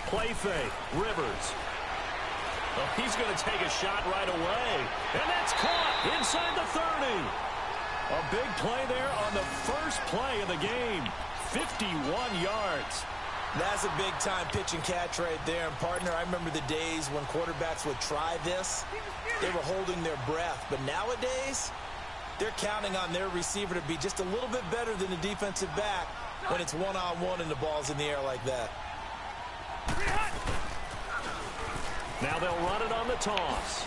Play fake. Rivers. Oh, he's going to take a shot right away. And that's caught inside the 30. A big play there on the first play of the game. 51 yards. That's a big-time pitch and catch right there. And, partner, I remember the days when quarterbacks would try this. They were holding their breath. But nowadays, they're counting on their receiver to be just a little bit better than the defensive back when it's one-on-one and the ball's in the air like that. Now they'll run it on the toss.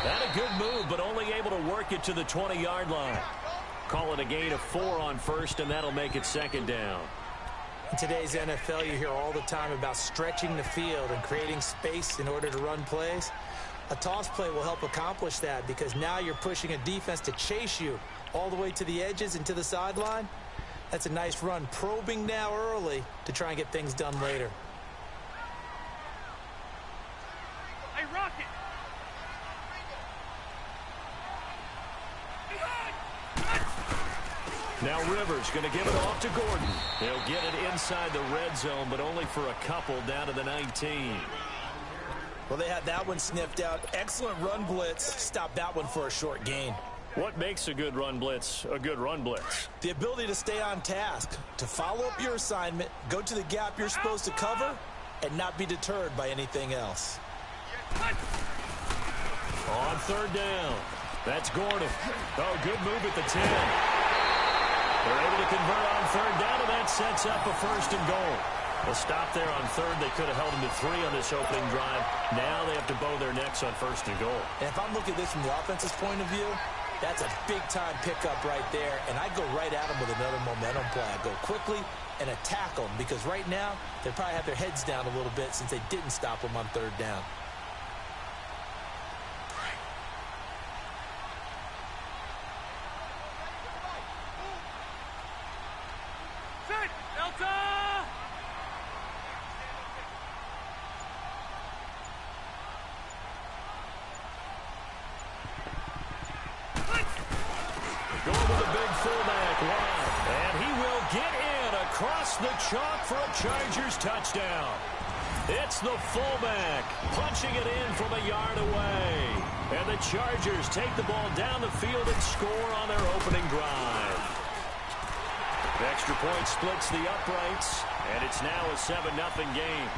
That a good move, but only able to work it to the 20-yard line. Call it a gain of 4 on first, and that'll make it second down. In today's NFL, you hear all the time about stretching the field and creating space in order to run plays. A toss play will help accomplish that because now you're pushing a defense to chase you all the way to the edges and to the sideline. That's a nice run, probing now early to try and get things done later. Hey, Rocket! Now Rivers going to give it off to Gordon. He'll get it inside the red zone, but only for a couple down to the 19. Well, they had that one sniffed out. Excellent run blitz. Stopped that one for a short gain. What makes a good run blitz a good run blitz? The ability to stay on task, to follow up your assignment, go to the gap you're supposed to cover, and not be deterred by anything else. On third down, that's Gordon. Oh, good move at the 10. They're able to convert on third down, and that sets up a first and goal. A stop there on third. They could have held them to 3 on this opening drive. Now they have to bow their necks on first and goal. And if I'm looking at this from the offense's point of view, that's a big-time pickup right there, and I go right at them with another momentum play. I go quickly and attack them because right now they probably have their heads down a little bit since they didn't stop them on third down. The chalk for a Chargers touchdown. It's the fullback punching it in from a yard away. And the Chargers take the ball down the field and score on their opening drive. The extra point splits the uprights, and it's now a 7-0 game.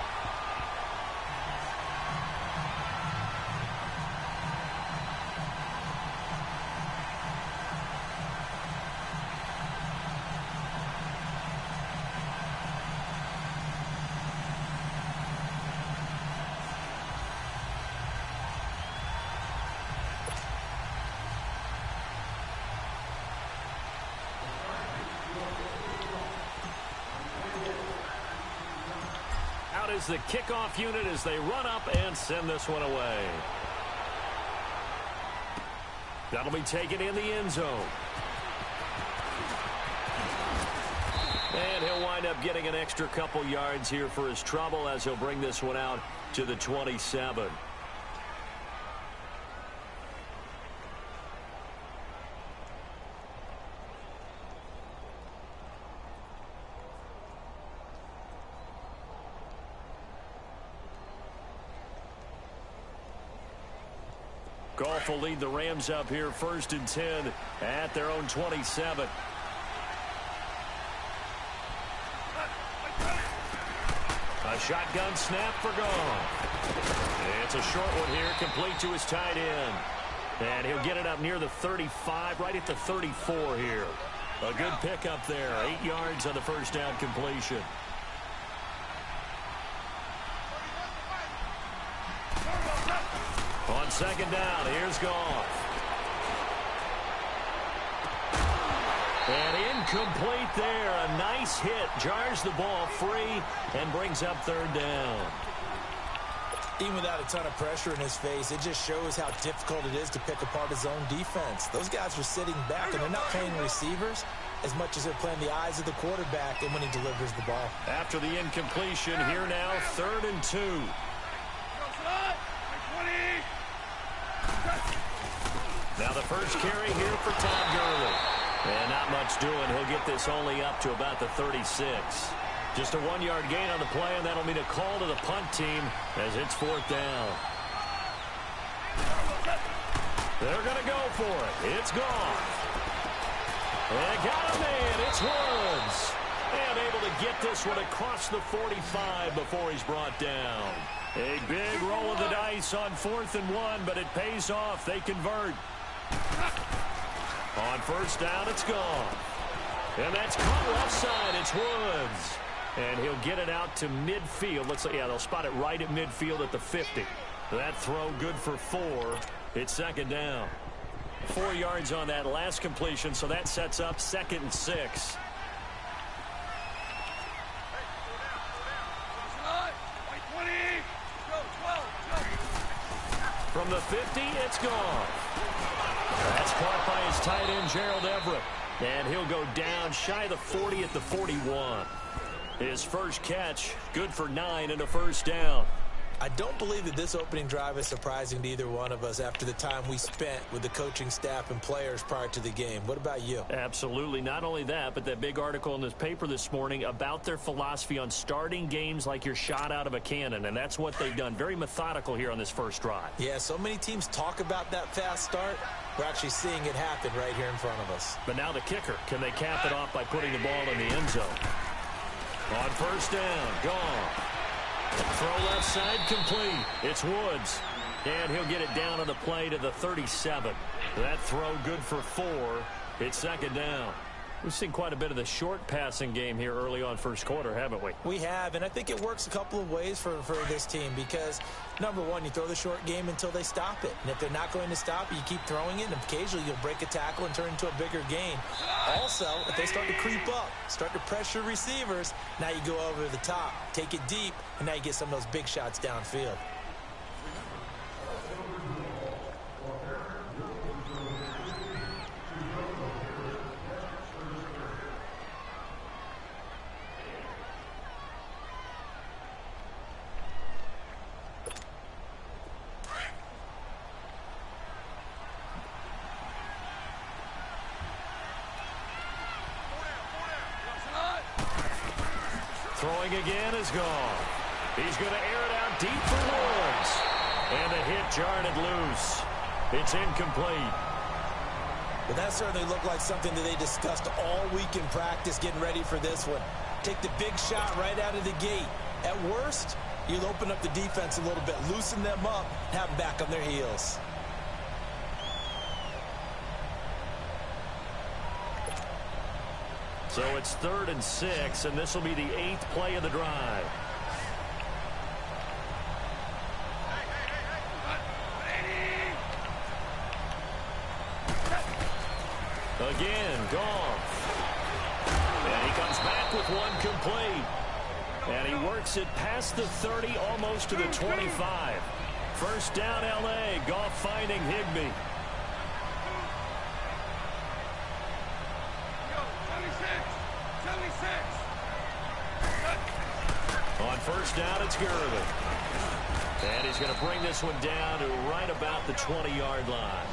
Is the kickoff unit as they run up and send this one away. That'll be taken in the end zone. And he'll wind up getting an extra couple yards here for his trouble as he'll bring this one out to the 27. Goff will lead the Rams up here 1st and 10 at their own 27. A shotgun snap for Goff. It's a short one here, complete to his tight end. And he'll get it up near the 35, right at the 34 here. A good pickup there, 8 yards on the first down completion. On second down, here's Goff. And incomplete there. A nice hit. Jars the ball free and brings up third down. Even without a ton of pressure in his face, it just shows how difficult it is to pick apart his own defense. Those guys are sitting back, and they're not playing receivers as much as they're playing the eyes of the quarterback and when he delivers the ball. After the incompletion, here now, 3rd and 2. Now the first carry here for Todd Gurley. And not much doing. He'll get this only up to about the 36. Just a 1-yard gain on the play, and that'll mean a call to the punt team as it's 4th down. They're going to go for it. It's gone. They got a man. It's Woods. And able to get this one across the 45 before he's brought down. A big roll of the dice on 4th and 1, but it pays off. They convert. On 1st down, it's gone. And that's caught left side. It's Woods. And he'll get it out to midfield. They'll spot it right at midfield at the 50. That throw good for 4. It's 2nd down. 4 yards on that last completion, so that sets up 2nd and 6. From the 50, it's gone. That's caught by his tight end, Gerald Everett. And he'll go down shy of the 40 at the 41. His first catch, good for 9 and a 1st down. I don't believe that this opening drive is surprising to either one of us after the time we spent with the coaching staff and players prior to the game. What about you? Absolutely. Not only that, but that big article in this paper this morning about their philosophy on starting games like you're shot out of a cannon, and that's what they've done. Very methodical here on this first drive. Yeah, so many teams talk about that fast start. We're actually seeing it happen right here in front of us. But now the kicker. Can they cap it off by putting the ball in the end zone? On 1st down, gone. Throw left side, complete. It's Woods. And he'll get it down on the play to the 37. That throw good for 4. It's 2nd down. We've seen quite a bit of the short passing game here early on first quarter, haven't we? We have, and I think it works a couple of ways for this team because, number one, you throw the short game until they stop it. And if they're not going to stop it, you keep throwing it, and occasionally you'll break a tackle and turn into a bigger gain. Also, if they start to creep up, start to pressure receivers, now you go over the top, take it deep, and now you get some of those big shots downfield. Throwing again is gone. He's going to air it out deep for Woods. And the hit jarred it loose. It's incomplete. Well, that certainly looked like something that they discussed all week in practice getting ready for this one. Take the big shot right out of the gate. At worst, you'll open up the defense a little bit, loosen them up, and have them back on their heels. So it's 3rd and 6, and this will be the 8th play of the drive. Again, gone. And he comes back with one complete. And he works it past the 30, almost to the 25. 1st down, L.A. Goff finding Higbee. On 1st down, it's Gurley. And he's going to bring this one down to right about the 20-yard line.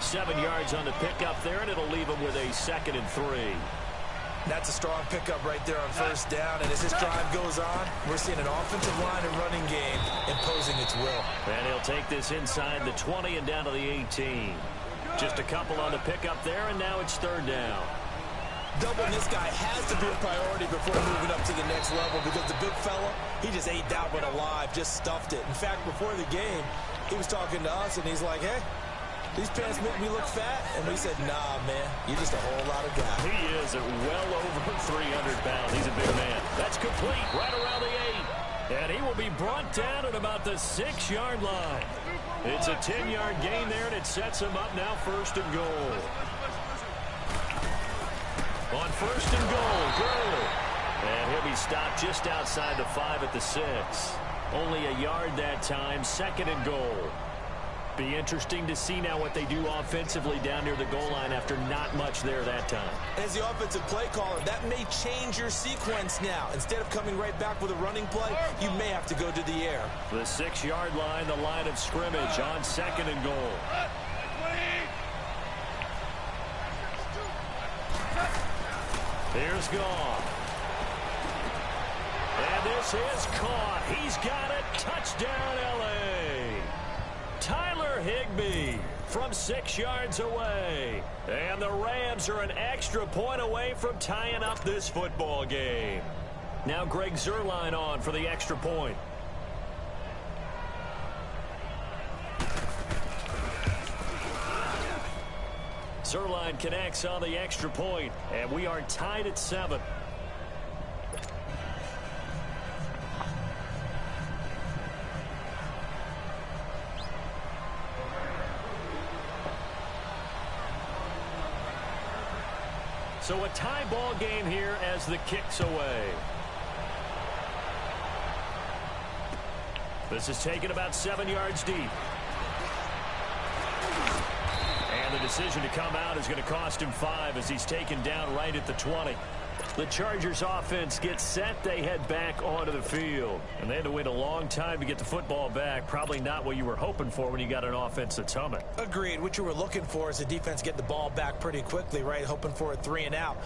7 yards on the pickup there, and it'll leave him with a 2nd and 3. That's a strong pickup right there on 1st down. And as this drive goes on, we're seeing an offensive line and running game imposing its will. And he'll take this inside the 20 and down to the 18. Just a couple on the pickup there, and now it's 3rd down. Doubling this guy has to be a priority before moving up to the next level because the big fella, he just ate that one alive, just stuffed it. In fact, before the game, he was talking to us, and he's like, hey, these pants make me look fat. And we said, nah, man, you're just a whole lot of guy. He is at well over 300 pounds. He's a big man. That's complete right around the 8. And he will be brought down at about the 6-yard line. It's a 10-yard gain there, and it sets him up now 1st and goal. On 1st and goal, Gurley. And he'll be stopped just outside the 5 at the 6. Only a yard that time, 2nd and goal. Be interesting to see now what they do offensively down near the goal line after not much there that time. As the offensive play caller, that may change your sequence now. Instead of coming right back with a running play, you may have to go to the air. The 6-yard line, the line of scrimmage on 2nd and goal. Here's Goff. this is caught. He's got it. Touchdown, L.A. Tyler Higbee from 6 yards away. And the Rams are an extra point away from tying up this football game. Now Greg Zuerlein on for the extra point. Zuerlein connects on the extra point, and we are tied at 7. So a tie ball game here as the kick's away. This is taken about 7 yards deep. And the decision to come out is going to cost him 5 as he's taken down right at the 20. The Chargers offense gets set. They head back onto the field. And they had to wait a long time to get the football back. Probably not what you were hoping for when you got an offense that's humming. Agreed. What you were looking for is the defense get the ball back pretty quickly, right? Hoping for a 3 and out.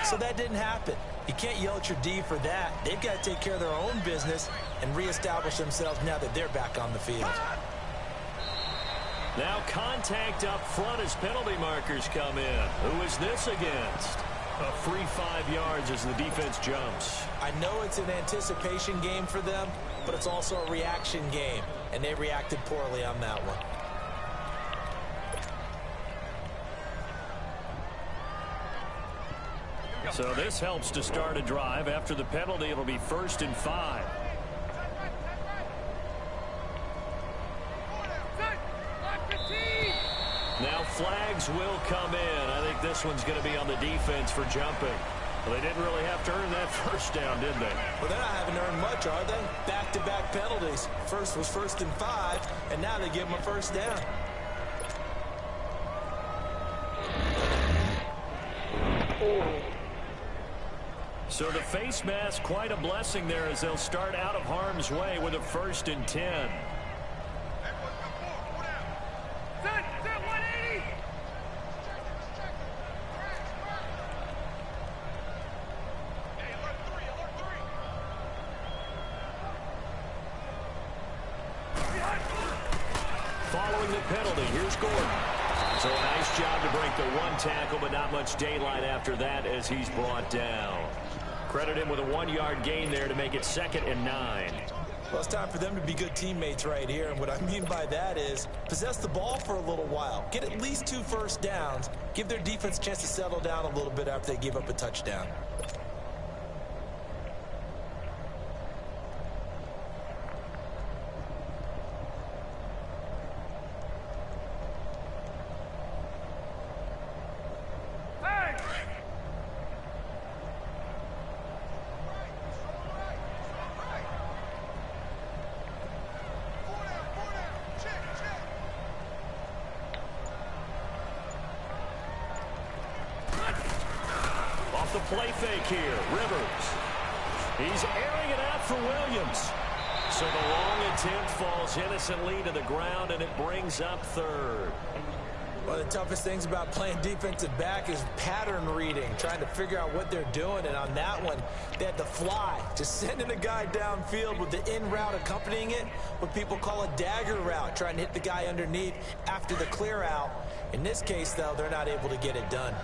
So that didn't happen. You can't yell at your D for that. They've got to take care of their own business and reestablish themselves now that they're back on the field. Now contact up front as penalty markers come in. Who is this against? A free 5 yards as the defense jumps. I know it's an anticipation game for them, but it's also a reaction game, and they reacted poorly on that one. So this helps to start a drive. After the penalty, it'll be 1st and 5. Now flags will come in. I think this one's going to be on the defense for jumping. Well, they didn't really have to earn that 1st down, did they? Well, they're not having to earn much, are they? Back-to-back penalties. First was 1st and 5, and now they give them a 1st down. So the face mask, quite a blessing there as they'll start out of harm's way with a 1st and 10. Following the penalty, here's Gordon. So a nice job to break the 1 tackle, but not much daylight after that as he's brought down. Credit him with a 1-yard gain there to make it 2nd and 9. Well, it's time for them to be good teammates right here, and what I mean by that is possess the ball for a little while. Get at least 2 first downs. Give their defense a chance to settle down a little bit after they give up a touchdown. The play fake here, Rivers. He's airing it out for Williams. So the long attempt falls innocently to the ground, and it brings up 3rd. One of the toughest things about playing defensive back is pattern reading, trying to figure out what they're doing. And on that one, they had to fly, just sending a guy downfield with the in route accompanying it, what people call a dagger route, trying to hit the guy underneath after the clear out. In this case, though, they're not able to get it done.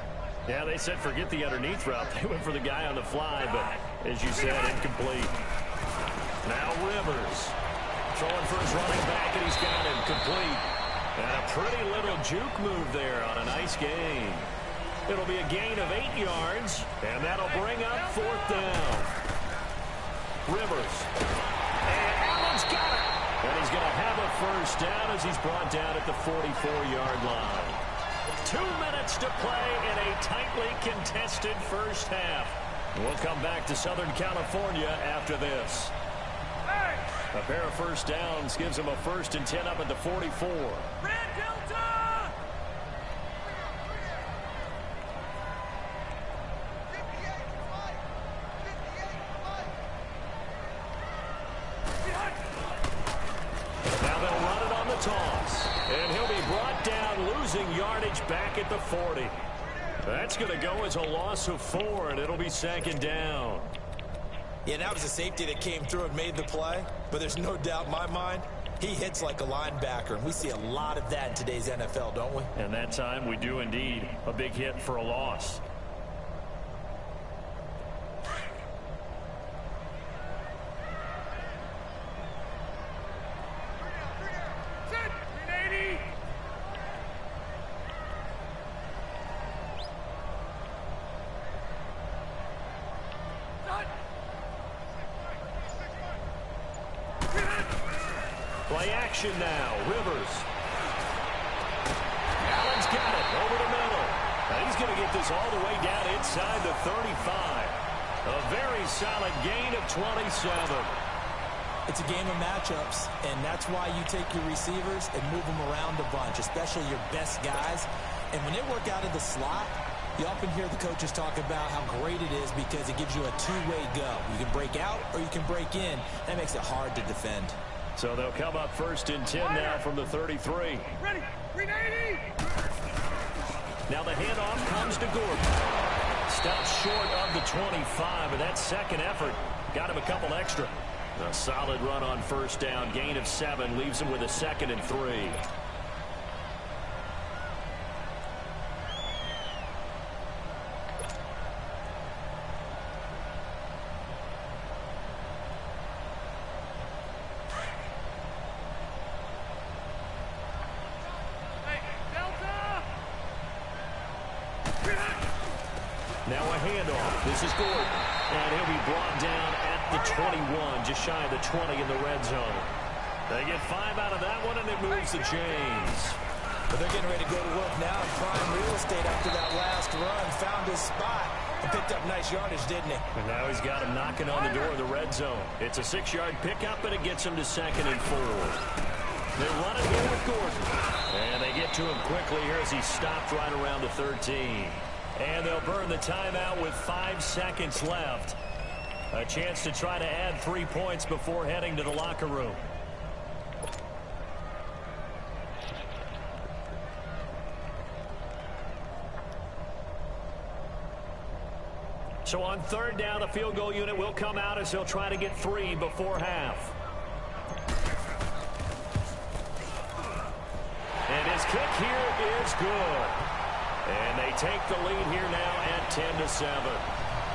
Yeah, they said forget the underneath route. They went for the guy on the fly, but as you said, incomplete. Now Rivers throwing for his running back, and he's got him complete. And a pretty little juke move there on a nice gain. It'll be a gain of 8 yards, and that'll bring up 4th down. Rivers. And Allen's got it. And he's going to have a 1st down as he's brought down at the 44-yard line. 2 minutes to play in a tightly contested first half. We'll come back to Southern California after this. A pair of 1st downs gives him a 1st and 10 up at the 44. Red Delta! Now they'll run it on the toss. And he'll be brought down, losing yardage back at the 40. That's going to go as a loss of 4, and it'll be 2nd down. Yeah, that was a safety that came through and made the play, but there's no doubt in my mind, he hits like a linebacker, and we see a lot of that in today's NFL, don't we? And that time we do indeed. A big hit for a loss. Play action now. Rivers. Allen's got it over the middle. And he's going to get this all the way down inside the 35. A very solid gain of 27. It's a game of matchups, and that's why you take your receivers and move them around a bunch, especially your best guys. And when they work out of the slot, you often hear the coaches talk about how great it is because it gives you a two-way go. You can break out or you can break in. That makes it hard to defend. So they'll come up 1st and 10 now from the 33. Ready. 380. Now the handoff comes to Gordon. Stops short of the 25, and that second effort got him a couple extra. A solid run on 1st down. Gain of 7 leaves him with a 2nd and 3. Now a handoff. This is Gordon. And he'll be brought down at the 21, just shy of the 20 in the red zone. They get 5 out of that one, and it moves the chains. But they're getting ready to go to work now in prime real estate after that last run. Found his spot and picked up nice yardage, didn't he? And now he's got him knocking on the door of the red zone. It's a 6-yard pickup, and it gets him to 2nd and 4. They're running here with Gordon. And they get to him quickly here as he stopped right around the 13. And they'll burn the timeout with 5 seconds left. A chance to try to add 3 points before heading to the locker room. So on 3rd down, the field goal unit will come out as they'll try to get 3 before half. And his kick here is good. And they take the lead here now at 10-7.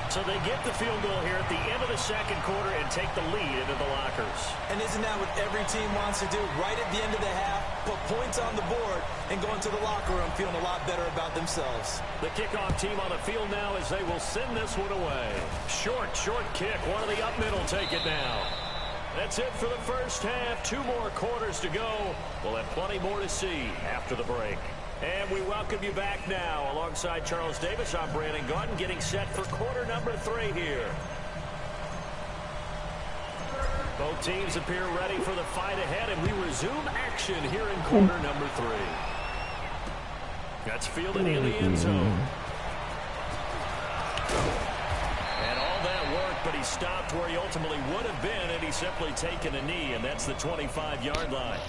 So they get the field goal here at the end of the 2nd quarter and take the lead into the lockers. And isn't that what every team wants to do? Right at the end of the half, put points on the board and go into the locker room feeling a lot better about themselves. The kickoff team on the field now as they will send this one away. Short kick. One of the up middle take it now. That's it for the first half. 2 more quarters to go. We'll have plenty more to see after the break. And we welcome you back now. Alongside Charles Davis, I'm Brandon Gunn, getting set for quarter number 3 here. Both teams appear ready for the fight ahead, and we resume action here in quarter number 3. That's fielded in the end zone. And all that work, but he stopped where he ultimately would have been, and he's simply taken a knee, and that's the 25-yard line.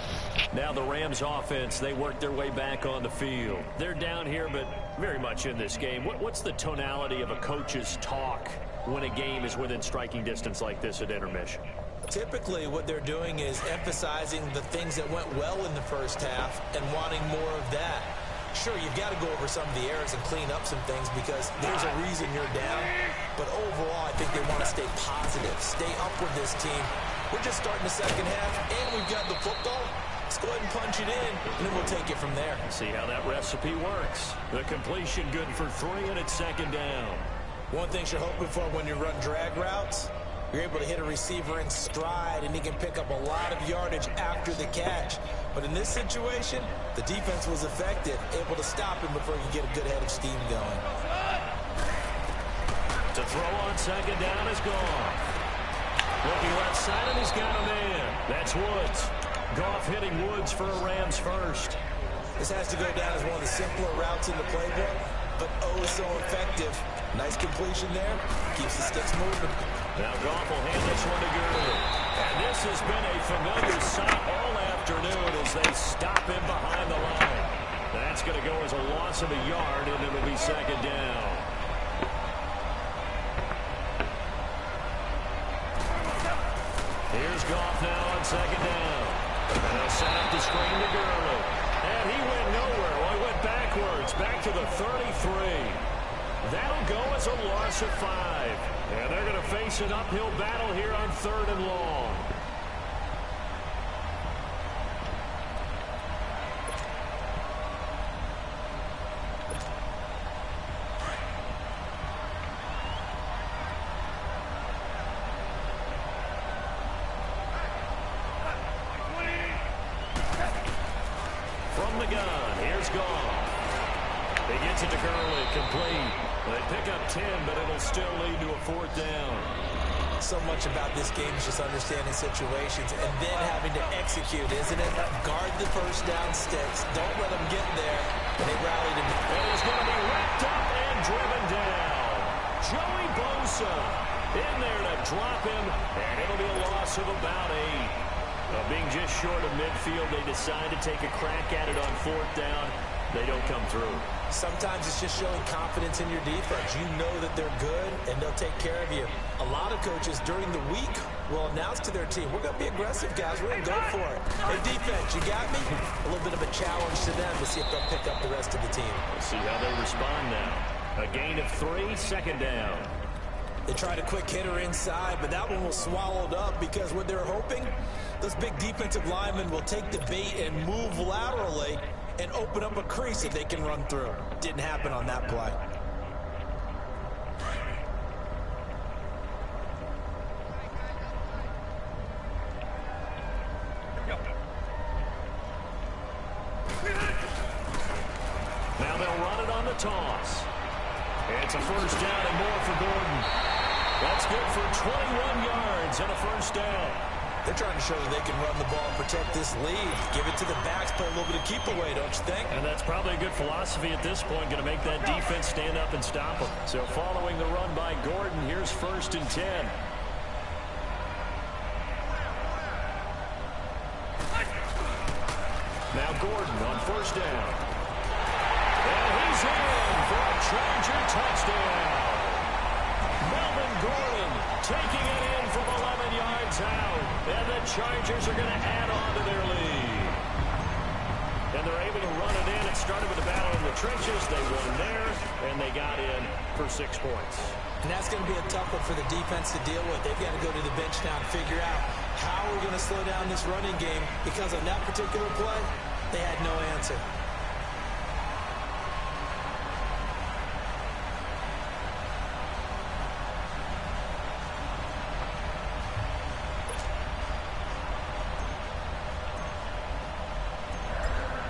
Now the Rams offense, they work their way back on the field. They're down here, but very much in this game. What's the tonality of a coach's talk when a game is within striking distance like this at intermission? Typically, what they're doing is emphasizing the things that went well in the first half and wanting more of that. Sure, you've got to go over some of the errors and clean up some things because there's a reason you're down. But overall, I think they want to stay positive, stay up with this team. We're just starting the second half, and we've got the football. Let's go ahead and punch it in, and then we'll take it from there. See how that recipe works. The completion good for 3, and it's 2nd down. One thing you're hoping for when you run drag routes, you're able to hit a receiver in stride, and he can pick up a lot of yardage after the catch. But in this situation, the defense was effective, able to stop him before he could get a good head of steam going. To throw on 2nd down is gone. Looking left side, and he's got a man. That's Woods. Goff hitting Woods for a Rams first. This has to go down as one of the simpler routes in the playbook, but oh, so effective. Nice completion there. Keeps the sticks moving. Now Goff will hand this one to Gurley. And this has been a familiar sight all afternoon as they stop him behind the line. That's going to go as a loss of a yard, and it'll be 2nd down. Here's Goff now on second down. And they'll set up the screen to Gurley. And he went nowhere. Well, he went backwards, back to the 33. That'll go as a loss of 5. And they're going to face an uphill battle here on 3rd and long. From the gun, here's Goff. He gets it to Gurley, complete. They pick up 10, but it'll still lead to a 4th down. So much about this game is just understanding situations and then having to execute, isn't it? Guard the first down sticks. Don't let them get there. And they rallied him. And he's going to be wrapped up and driven down. Joey Bosa in there to drop him, and it'll be a loss of about 8. Being just short of midfield, they decide to take a crack at it on 4th down. They don't come through. Sometimes it's just showing confidence in your defense. You know that they're good, and they'll take care of you. A lot of coaches during the week will announce to their team, we're going to be aggressive, guys. We're going to go for it. Hey, defense, you got me? A little bit of a challenge to them to see if they'll pick up the rest of the team. We'll see how they respond now. A gain of 3, 2nd down. They tried a quick hitter inside, but that one was swallowed up because what they're hoping, those big defensive linemen will take the bait and move laterally and open up a crease that they can run through. Didn't happen on that play. Now they'll run it on the toss. It's a 1st down and more for Gordon. That's good for 21 yards and a 1st down. They're trying to show that they can run the ball and protect this lead. Give it to the backs, play a little bit of keep away, don't you think? And that's probably a good philosophy at this point, going to make that defense stand up and stop them. So following the run by Gordon, here's 1st and 10. Now Gordon on 1st down. And he's in for a Charger touchdown. Melvin Gordon taking it in from 11 yards out. And the Chargers are going to add on to their lead. And they're able to run it in. It started with a battle in the trenches. They won there, and they got in for 6 points. And that's going to be a tough one for the defense to deal with. They've got to go to the bench now and figure out how we're going to slow down this running game, because on that particular play, they had no answer.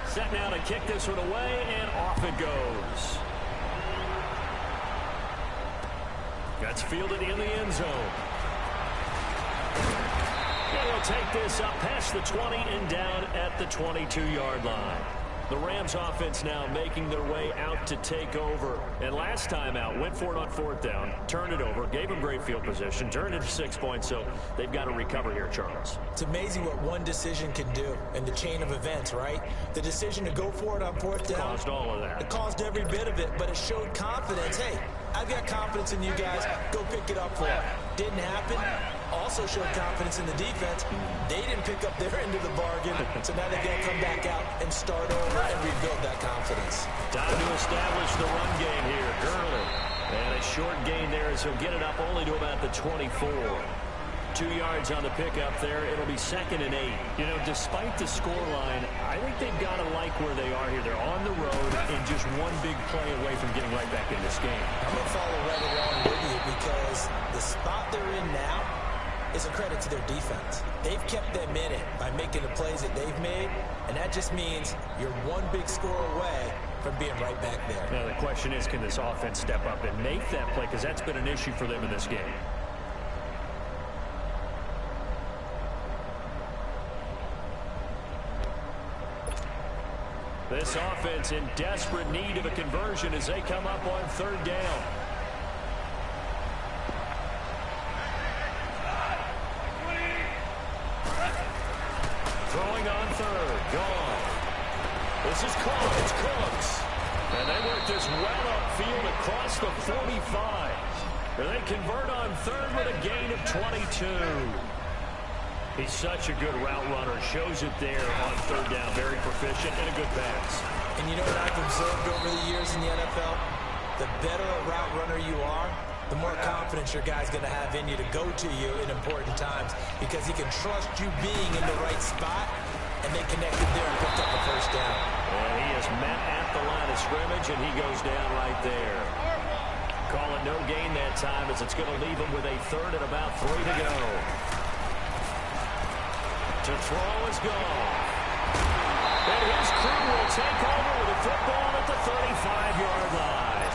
Set now to kick this one away, and off it goes. That's fielded in the end zone. And he'll take this up past the 20 and down at the 22-yard line. The Rams offense now making their way out to take over. And last time out, went for it on 4th down, turned it over, gave them great field position, turned it to 6 points, so they've got to recover here, Charles. It's amazing what one decision can do in the chain of events, right? The decision to go for it on 4th down. Caused all of that. It caused every bit of it, but it showed confidence. Hey, I've got confidence in you guys. Go pick it up for it. Didn't happen. Also showed confidence in the defense. They didn't pick up their end of the bargain, so now they've got to come back out and start over and rebuild that confidence. Time to establish the run game here. Gurley. And a short gain there as he'll get it up only to about the 24. 2 yards on the pickup there. It'll be 2nd and 8. You know, despite the scoreline, I think they've got to like where they are here. They're on the road and just one big play away from getting right back in this game. I'm going to follow right along with you because the spot they're in now is a credit to their defense. They've kept them in it by making the plays that they've made, and that just means you're one big score away from being right back there. Now, the question is, can this offense step up and make that play? Because that's been an issue for them in this game. This offense in desperate need of a conversion as they come up on 3rd down. Throwing on 3rd. Gone. This is caught. It's Cooks. And they work this well upfield across the 45. And they convert on 3rd with a gain of 22. He's such a good route runner. Shows it there on third down. Very proficient and a good pass. And you know what I've observed over the years in the NFL? The better a route runner you are, the more confidence your guy's going to have in you to go to you in important times because he can trust you being in the right spot, and they connected there and picked up the first down. And he is met at the line of scrimmage, and he goes down right there. Call it no gain that time as it's going to leave him with a third and about 3 to go. To throw is gone. And his crew will take over with a football at the 35-yard line.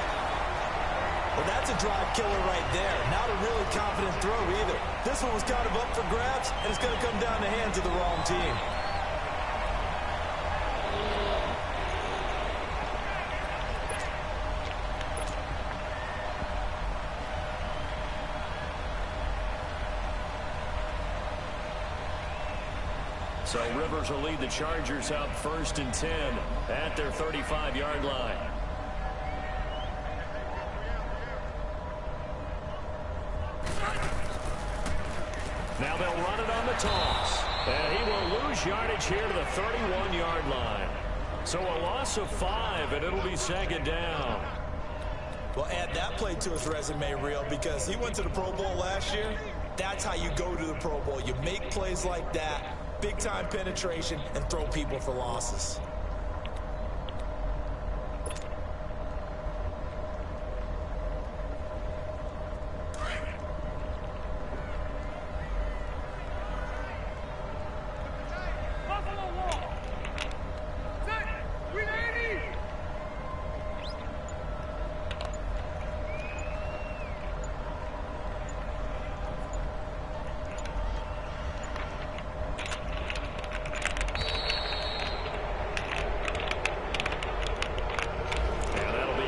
Well, that's a drive killer right there. Not a really confident throw either. This one was kind of up for grabs, and it's going to come down the hands of the wrong team. So Rivers will lead the Chargers out 1st and 10 at their 35-yard line. Now they'll run it on the toss. And he will lose yardage here to the 31-yard line. So a loss of 5, and it'll be 2nd down. Well, add that play to his resume, Real, because he went to the Pro Bowl last year. That's how you go to the Pro Bowl. You make plays like that, big-time penetration, and throw people for losses.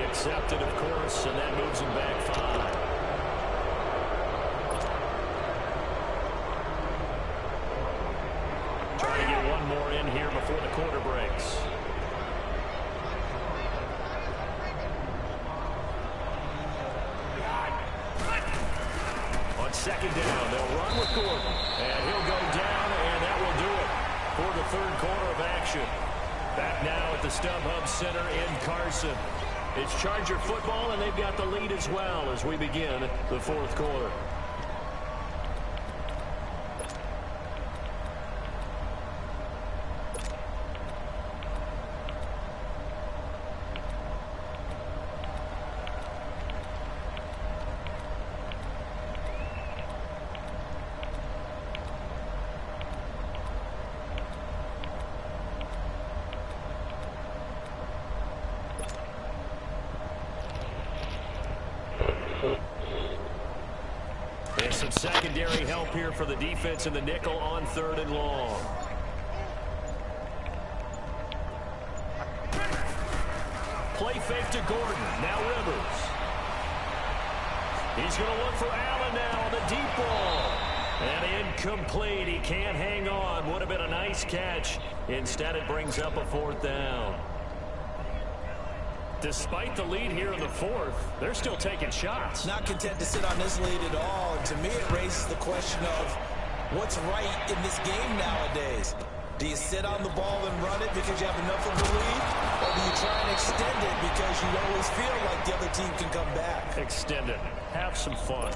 Accepted, of course, and that moves him back 5. Trying to get one more in here before the quarter breaks. On 2nd down, they'll run with Gordon, and he'll go down, and that will do it for the 3rd quarter of action. Back now at the StubHub Center in Carson. It's Charger football, and they've got the lead as well as we begin the 4th quarter. There's some secondary help here for the defense in the nickel on 3rd and long. Play fake to Gordon. Now Rivers. He's going to look for Allen now on the deep ball. And incomplete. He can't hang on. Would have been a nice catch. Instead, it brings up a 4th down. Despite the lead here in the 4th, they're still taking shots. Not content to sit on this lead at all. And to me, it raises the question of what's right in this game nowadays. Do you sit on the ball and run it because you have enough of the lead? Or do you try and extend it because you always feel like the other team can come back? Extend it. Have some fun.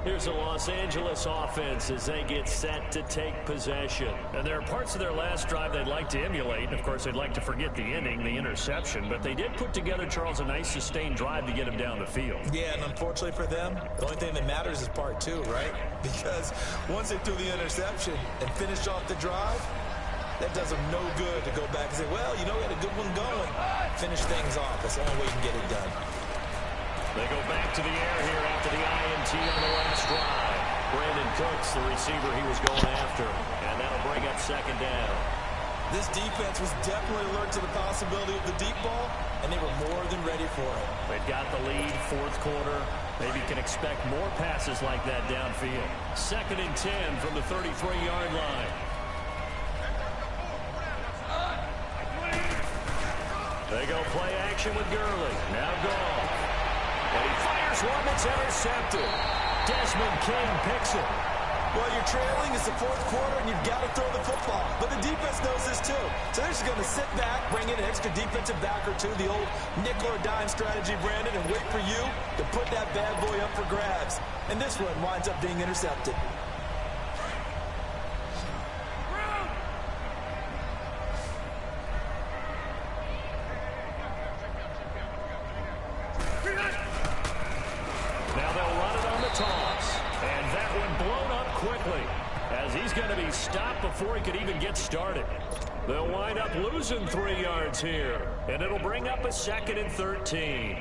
Here's the Los Angeles offense as they get set to take possession. And there are parts of their last drive they'd like to emulate. Of course, they'd like to forget the ending, the interception. But they did put together, Charles, a nice sustained drive to get him down the field. Yeah, and unfortunately for them, the only thing that matters is part 2, right? Because once they threw the interception and finished off the drive, that does them no good to go back and say, well, you know, we had a good one going. Finish things off. That's the only way you can get it done. They go back to the air here after the INT on the last drive. Brandon Cooks, the receiver he was going after. And that'll bring up 2nd down. This defense was definitely alert to the possibility of the deep ball, and they were more than ready for it. They've got the lead, 4th quarter. Maybe can expect more passes like that downfield. 2nd and 10 from the 33-yard line. They go play action with Gurley. Now Goff. And he fires one that's intercepted. Desmond King picks it. Well, you're trailing. It's the fourth quarter, and you've got to throw the football. But the defense knows this, too. So they're just going to sit back, bring in an extra defensive back or two, the old nickel or dime strategy, Brandon, and wait for you to put that bad boy up for grabs. And this one winds up being intercepted. Now they'll run it on the toss. And that one blown up quickly as he's going to be stopped before he could even get started. They'll wind up losing 3 yards here. And it'll bring up a 2nd and 13.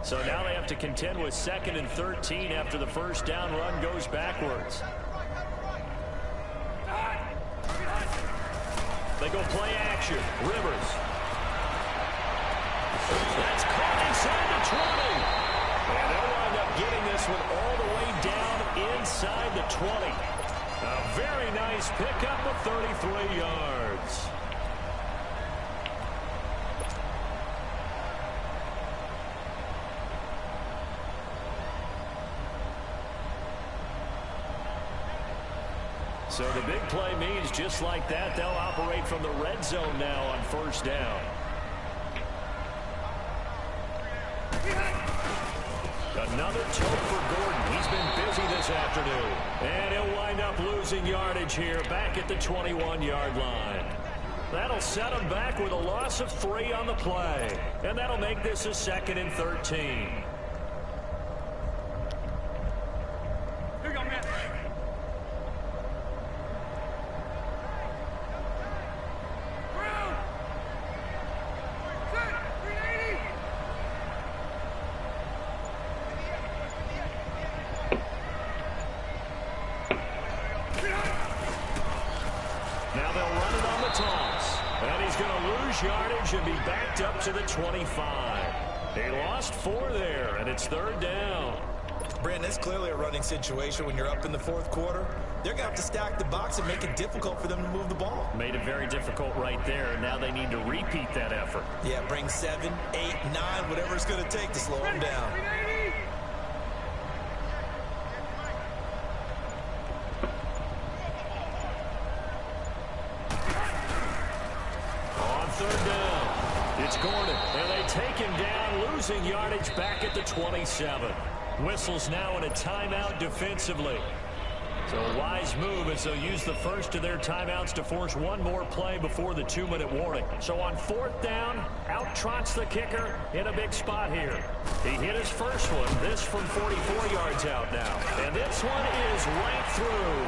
So now they have to contend with 2nd and 13 after the first down run goes backwards. They go play action. Rivers. That's caught inside the 20. And they'll wind up getting this one all the way down inside the 20. A very nice pickup of 33 yards. So the big play means just like that, they'll operate from the red zone now on first down. Another tote for Gordon. He's been busy this afternoon. And he'll wind up losing yardage here back at the 21-yard line. That'll set him back with a loss of 3 on the play. And that'll make this a 2nd and 13. Here you go, man. Now they'll run it on the toss. And he's going to lose yardage and be backed up to the 25. He lost 4 there, and it's 3rd down. Brandon, it's clearly a running situation when you're up in the fourth quarter. They're going to have to stack the box and make it difficult for them to move the ball. Made it very difficult right there, and now they need to repeat that effort. Yeah, bring 7, 8, 9, whatever it's going to take to slow them down. On 3rd down, it's Gordon, and they take him down, losing yardage back at the 27. Whistles now in a timeout defensively. So a wise move as they'll use the first of their timeouts to force one more play before the 2-minute warning. So on 4th down, out trots the kicker in a big spot here. He hit his first one, this from 44 yards out now. And this one is right through.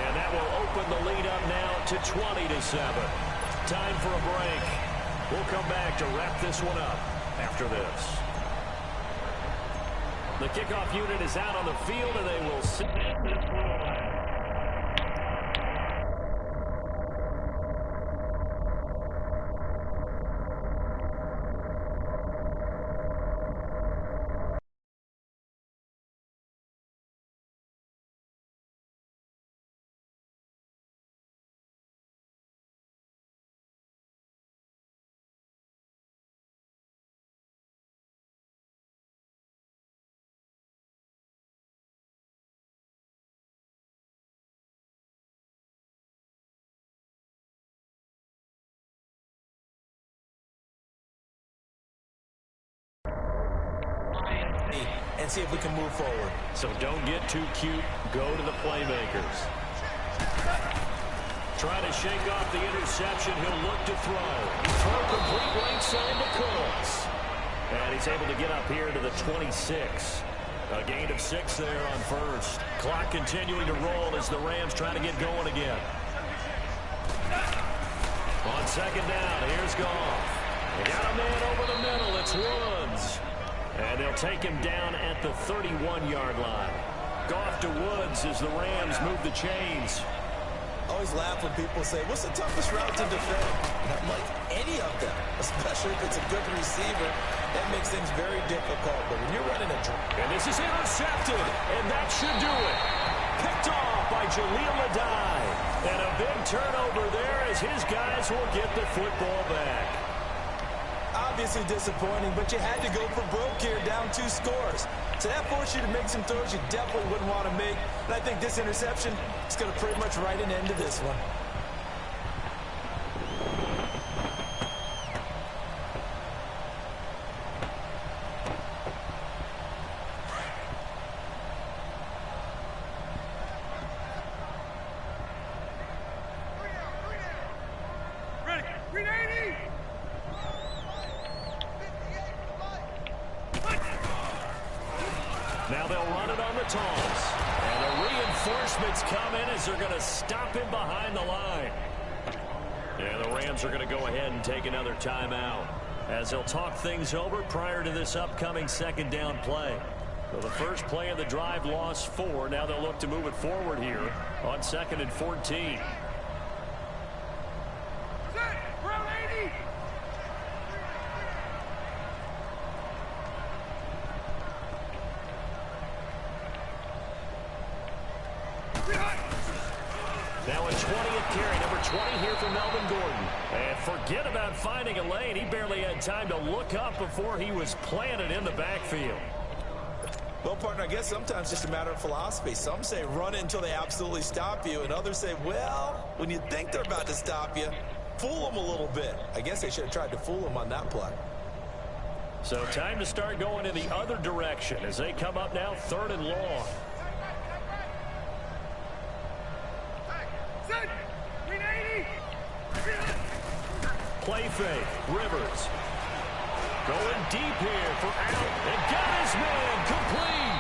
And that will open the lead up now to 20-7. Time for a break. We'll come back to wrap this one up after this. The kickoff unit is out on the field, and they will sit. And see if we can move forward. So don't get too cute. Go to the playmakers. Trying to shake off the interception. He'll look to throw. Throw complete right side to Cooks. And he's able to get up here to the 26. A gain of 6 there on first. Clock continuing to roll as the Rams trying to get going again. On 2nd down, here's Goff. Got a man over the middle. It's Woods. And they'll take him down at the 31-yard line. Goff to Woods as the Rams move the chains. I always laugh when people say, what's the toughest route to defend? And I'm like, any of them, especially if it's a good receiver. That makes things very difficult. But when you're running a drive. And this is intercepted, and that should do it. Picked off by Jaleel Adai. And a big turnover there as his guys will get the football back. I'll obviously disappointing, but you had to go for broke here, down 2 scores. So that forced you to make some throws you definitely wouldn't want to make. And I think this interception is going to pretty much write an end to this one. Now they'll run it on the toss. And the reinforcements come in as they're going to stop him behind the line. And the Rams are going to go ahead and take another timeout as they'll talk things over prior to this upcoming second down play. So the first play of the drive lost 4. Now they'll look to move it forward here on 2nd and 14. Now a 20th carry, number 20 here for Melvin Gordon. And forget about finding a lane. He barely had time to look up before he was planted in the backfield. Well, partner, I guess sometimes it's just a matter of philosophy. Some say run it until they absolutely stop you, and others say, well, when you think they're about to stop you, fool them a little bit. I guess they should have tried to fool them on that play. So time to start going in the other direction as they come up now 3rd and long. Play fake. Rivers. Going deep here for Allen. And got his man complete.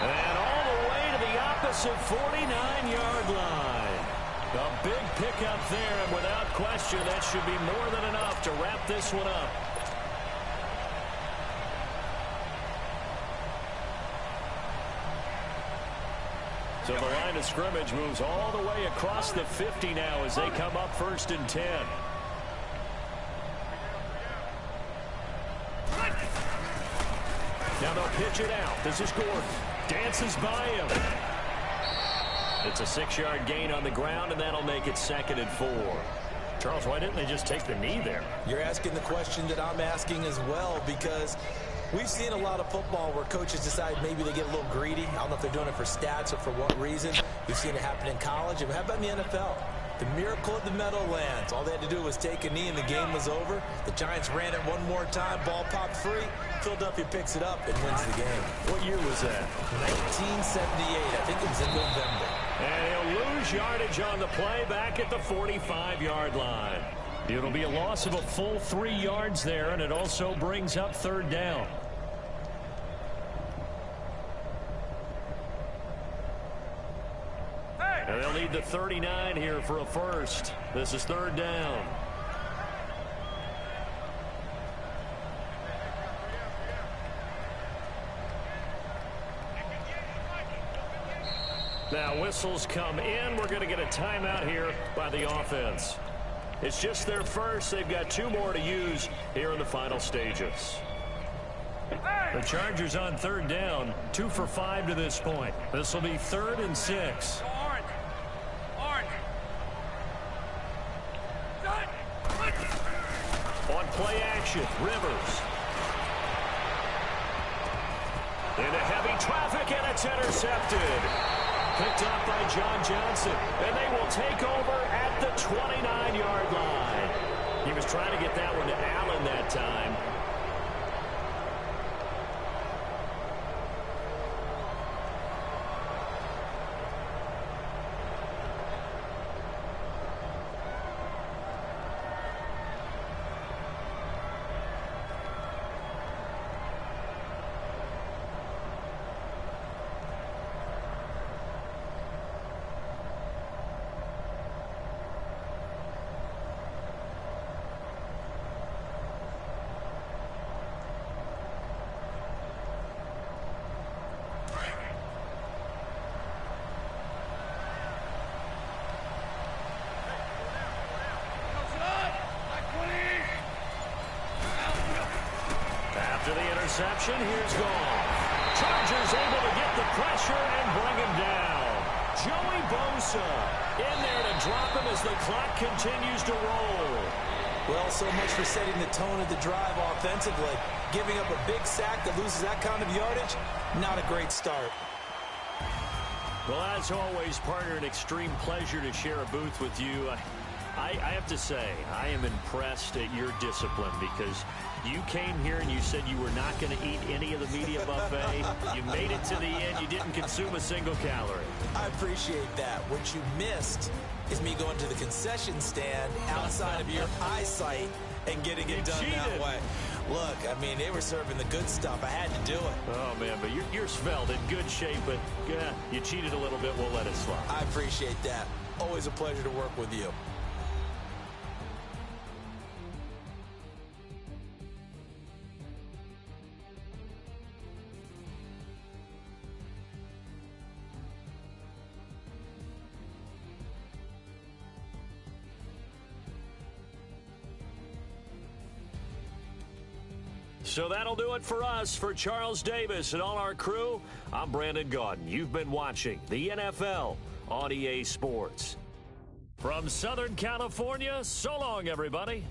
And all the way to the opposite 49-yard line. A big pickup there, and without question, that should be more than enough to wrap this one up. So the line of scrimmage moves all the way across the 50 now as they come up 1st and 10. Now they'll pitch it out. This is Gordon. Dances by him. It's a 6-yard gain on the ground, and that'll make it 2nd and 4. Charles, why didn't they just take the knee there? You're asking the question that I'm asking as well, because we've seen a lot of football where coaches decide maybe they get a little greedy. I don't know if they're doing it for stats or for what reason. We've seen it happen in college. And how about in the NFL? The miracle of the Meadowlands. All they had to do was take a knee and the game was over. The Giants ran it one more time. Ball popped free. Philadelphia picks it up and wins the game. What year was that? 1978. I think it was in November. And he'll lose yardage on the play back at the 45-yard line. It'll be a loss of a full 3 yards there, and it also brings up 3rd down. And they'll need the 39 here for a first. This is 3rd down. Now whistles come in. We're going to get a timeout here by the offense. It's just their first. They've got 2 more to use here in the final stages. The Chargers on 3rd down, 2 for 5 to this point. This will be 3rd and 6. On play action, Rivers. Into heavy traffic, and it's intercepted. Picked up by John Johnson, and they will take over at the 29-yard line. He was trying to get that one to Allen that time. Interception, here's Goff. Chargers able to get the pressure and bring him down. Joey Bosa in there to drop him as the clock continues to roll. Well, so much for setting the tone of the drive offensively. Giving up a big sack that loses that kind of yardage, not a great start. Well, as always, partner, an extreme pleasure to share a booth with you. I have to say, I am impressed at your discipline because you came here and you said you were not going to eat any of the media buffet. You made it to the end. You didn't consume a single calorie. I appreciate that. What you missed is me going to the concession stand outside of your eyesight and getting it done that way. Look, I mean, they were serving the good stuff. I had to do it. Oh, man, but you're svelte, in good shape, but you cheated a little bit. We'll let it slide. I appreciate that. Always a pleasure to work with you. So that'll do it for us. For Charles Davis and all our crew, I'm Brandon Gaudin. You've been watching the NFL on EA Sports. From Southern California, so long, everybody.